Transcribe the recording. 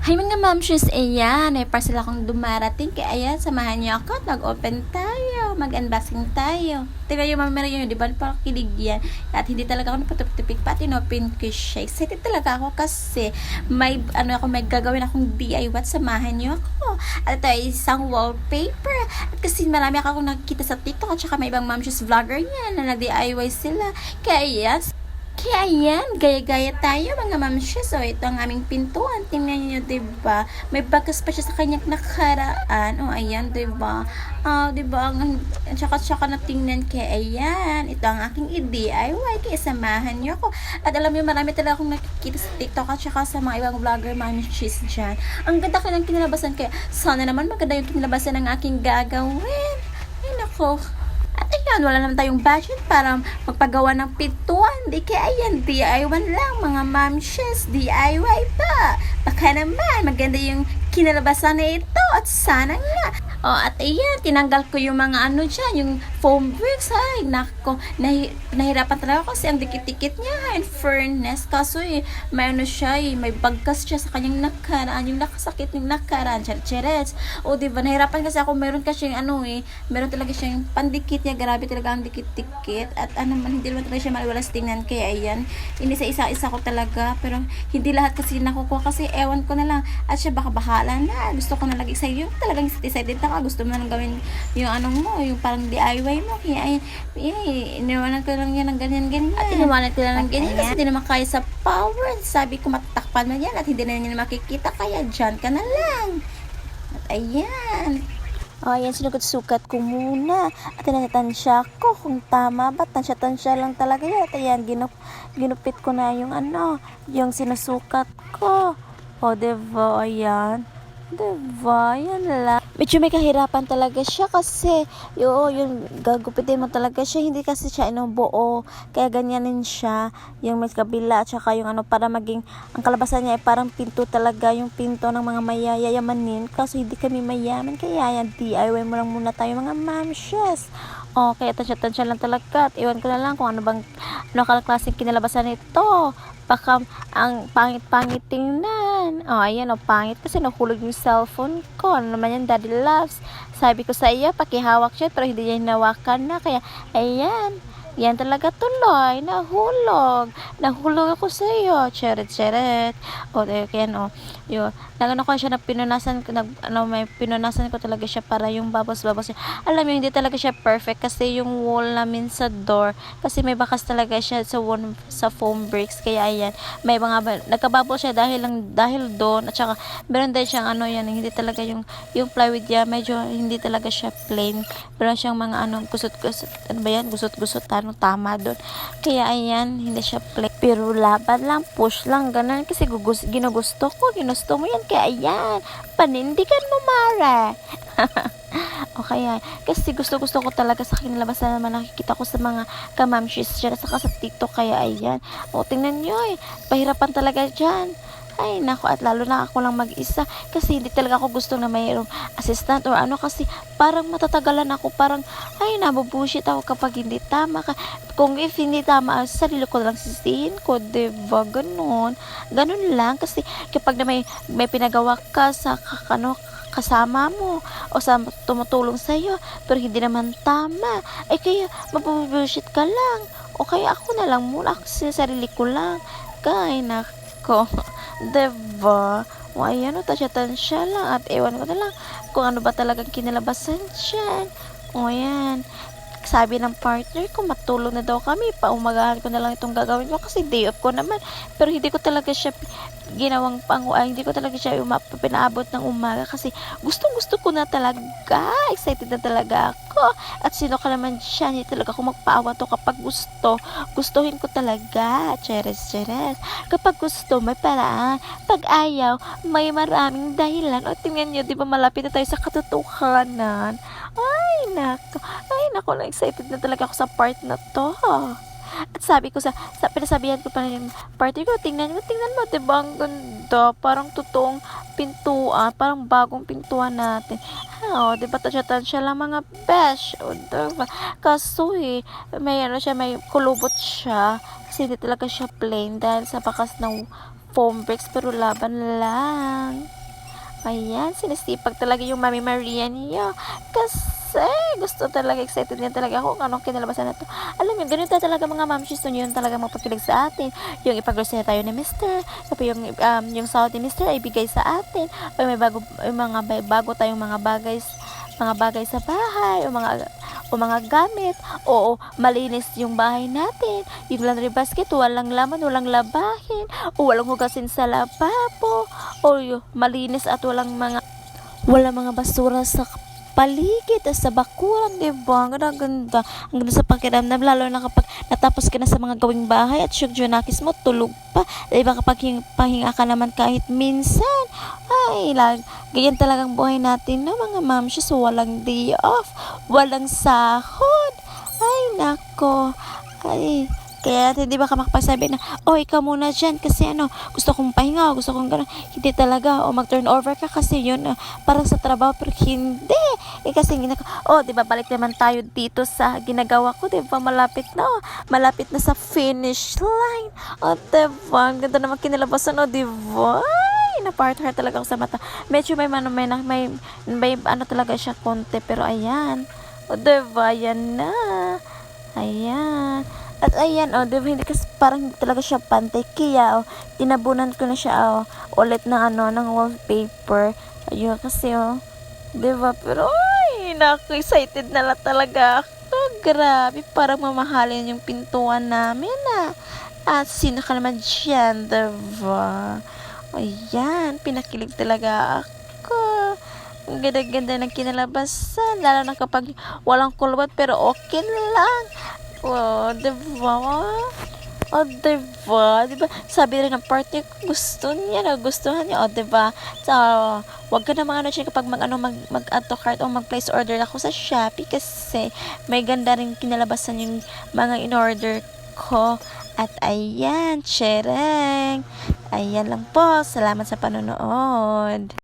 Hi mga mamshis, ayan, may parcel akong dumarating. Kaya ayan, samahan niyo ako. Mag-open tayo, mag-unboxing tayo. Tingnan yung mamaya yun, di ba? Parang kilig yan. At hindi talaga ako napatupik pati open ko siya. Excited talaga ako kasi may gagawin akong DIY. Samahan niyo ako. At ito ay isang wallpaper. At kasi marami akong nakikita sa TikTok at saka may ibang mamshis vlogger yan na nag-DIY sila. Kaya yan, gaya-gaya tayo mga mamsya. So, ito ang aming pintuan. Tingnan nyo, diba? May bagas pa siya sa kanyang nakaraan. O, ayan, diba? Diba? Tsaka na tingnan. Kaya ayan, ito ang aking i-DIY. Kaya samahan nyo ako. At alam nyo, marami talaga akong nakikita sa TikTok at saka sa mga ibang vlogger, mamsya dyan. Ang ganda ka ng kinalabasan. Kaya sana naman maganda yung kinalabasan ng aking gagawin. Ay, nako. At ayan, wala naman tayong budget para magpagawa ng pintuan. Di kaya ayan, DIY lang mga mamshes. DIY pa. Baka naman, maganda yung kinalabasan na ito. At sana nga. At ayan, tinanggal ko yung mga dyan, yung foam bricks. Ay, nako, nahirapan talaga kasi ang dikit-dikit niya. In fairness, kaso may siya, may bagkas siya sa kanyang nakaraan. Yung nakasakit yung nakaraan. Cheres. O, diba, nahirapan kasi ako. Meron kasi meron talaga siyang pandikit niya. Grabe talaga ang dikit-dikit. At hindi naman talaga siya maliwalas tingnan. Kaya ayan, inisa-isa ko talaga. Pero hindi lahat kasi nakukuha kasi ewan ko na lang. At siya baka bahala na. Gusto ko na lagi sa iyo. Talagang excited na ka. Gusto mo na gawin yung yung parang DIY mo. Kaya ayan, iniwanan ko lang yan ng ganyan-ganyan. At iniwanan ko lang ng ganyan kasi hindi naman kaya sa power. Sabi ko matatakpan mo yan at hindi na niya makikita. Kaya dyan ka na lang. At ayan. Ayan, sinukat-sukat ko muna. At tinatansya ko kung tama ba. Tansya lang talaga yan. At ayan, ginupit ko na yung yung sinusukat ko. O, diba? Ayan. Diba? Yan lang. Medyo may kahirapan talaga siya kasi yung gagupitin mo talaga siya. Hindi kasi siya buo. Kaya ganyanin siya. Yung may kabila at saka yung para maging ang kalabasan niya ay parang pinto talaga. Yung pinto ng mga mayayamanin. Kasi hindi kami mayaman. Kaya yan, DIY mo lang muna tayo mga mamshes. Kaya tansya lang talaga. At iwan ko na lang kung ano klaseng kinalabasan nito. Baka ang pangit-pangit tingnan. Ayan, pangit kasi nahulog yung cellphone ko. Ano naman yan, Daddy Loves? Sabi ko sa iyo, pakihawak siya, pero hindi niya hinawakan na. Kaya, ayan. Yan talaga tuloy. Nahulog ako sa iyo. Cheret. Kaya yun. Nagano ko siya may pinunasan ko talaga siya para yung babos-babos niya. Alam mo, hindi talaga siya perfect kasi yung wall namin sa door, kasi may bakas talaga siya sa foam bricks. Kaya ayan, may mga nagkabubble siya dahil doon. At saka meron din siyang hindi talaga yung plywood niya, medyo hindi talaga siya plain. Meron siyang mga gusot-gusot. Ano ba yan? Gusot-gusot. Tama doon. Kaya ayan, hindi siya plain. Pero laban lang, push lang, ganun. Kasi ginusto mo yan. Kaya ayan, panindigan mo, Mara. Kasi gusto ko talaga sa kinalabasan naman nakikita ko sa mga kamamshis dyan, saka sa TikTok. Kaya ayan, tingnan nyo pahirapan talaga dyan. Ay nako, at lalo na ako lang mag-isa kasi hindi talaga ako gusto na mayroong assistant or kasi parang matatagalan ako, parang nabubushit ako kapag hindi tama kung if hindi tama, sarili ko lang sisihin ko, diba? Ganun lang kasi kapag na may pinagawa ka sa kasama mo o sa tumutulong sa iyo pero hindi naman tama, kaya mabubushit ka lang, o kaya ako na lang muna kasi sarili ko lang. Kaya nako. Diba? Ayan, tansya lang. At ewan ko na lang kung ano ba talagang kinalabasan dyan. Ayan. Sabi ng partner ko, matulog na daw kami. Paumagahan ko na lang itong gagawin ko kasi day off ko naman. Pero hindi ko talaga siya ginawang hindi ko talaga siya pinaabot ng umaga kasi gustong-gusto ko na talaga. Excited na talaga ako. At sino ka naman siya? Hindi talaga ako magpaawa to kapag gustuhin ko talaga. Cheres. Kapag gusto, may paraan. Pag ayaw, may maraming dahilan. O tingnan nyo, di ba malapit na tayo sa katotohanan? Ay, nako, na-excited na talaga ako sa part na to. At sabi ko pinasabihan ko pa yung partner ko, tingnan mo, diba ang ganda? Parang totoong pintuan, parang bagong pintuan natin. Diba tansya lang mga besh? Diba? Kaso may kulubot siya, kasi hindi talaga siya plain dahil sa bakas ng foam bricks pero laban lang. Ayan, sinisipag talaga yung Mami Maria niya. Kasi gusto talaga, excited niya talaga ako kung anong kinalabasan na to. Alam mo, ganito talaga mga mamshis yun talaga magpakilig sa atin. Yung ipag-grocery tayo ni Mister, tapos yung sahod ni Mister ay bigay sa atin. O may bago tayong mga bagay sa bahay, o mga gamit, o malinis yung bahay natin, yung laundry basket, walang laman, walang labahin, o walang hugasin sa lababo, o malinis at walang mga basura sa paligid at sa bakuran, diba? Ang ganda. Ang ganda sa pakiramdam, lalo na kapag natapos ka na sa mga gawing bahay at syugjonakis mo, tulog pa. Diba kapag pahinga ka naman kahit minsan, ay, ganyan talagang buhay natin, no, mga mamshes, walang day off, walang sahod. Ay, nako. Ay, kaya hindi ba ka makapagsabi na, oh, ikaw muna dyan kasi gusto kong pahinga, gusto kong gano'n. Hindi talaga, mag-turn over ka kasi yun, parang sa trabaho, pero hindi. Kasi di ba, balik naman tayo dito sa ginagawa ko, di ba, malapit na sa finish line. Diba, ang ganda naman kinalabasan, di ba? Ay, na-part heart talaga ako sa mata. Medyo may talaga siya konti, pero ayan. Diba, ayan na. Ayan. At ayan, diba, hindi kasi parang hindi talaga siya pantay. Kaya, tinabunan ko na siya, ulit ng wallpaper. Ayun, kasi, diba, pero, ay, excited na lang talaga ako. Grabe, parang mamahalin yung pintuan namin, At sino ka naman dyan, diba? Ayan, pinakilig talaga ako. Ang ganda-ganda ng kinalabasan, lalo na kapag walang kulbat, pero okay lang. Diba? Diba? Sabi rin ng partner ko, nagustuhan niya, diba? So, wag ka naman siya kapag mag-add to cart o mag-place order ako sa Shopee kasi may ganda rin kinalabasan yung mga in-order ko. At ayan, tsereng. Ayan lang po. Salamat sa panonood.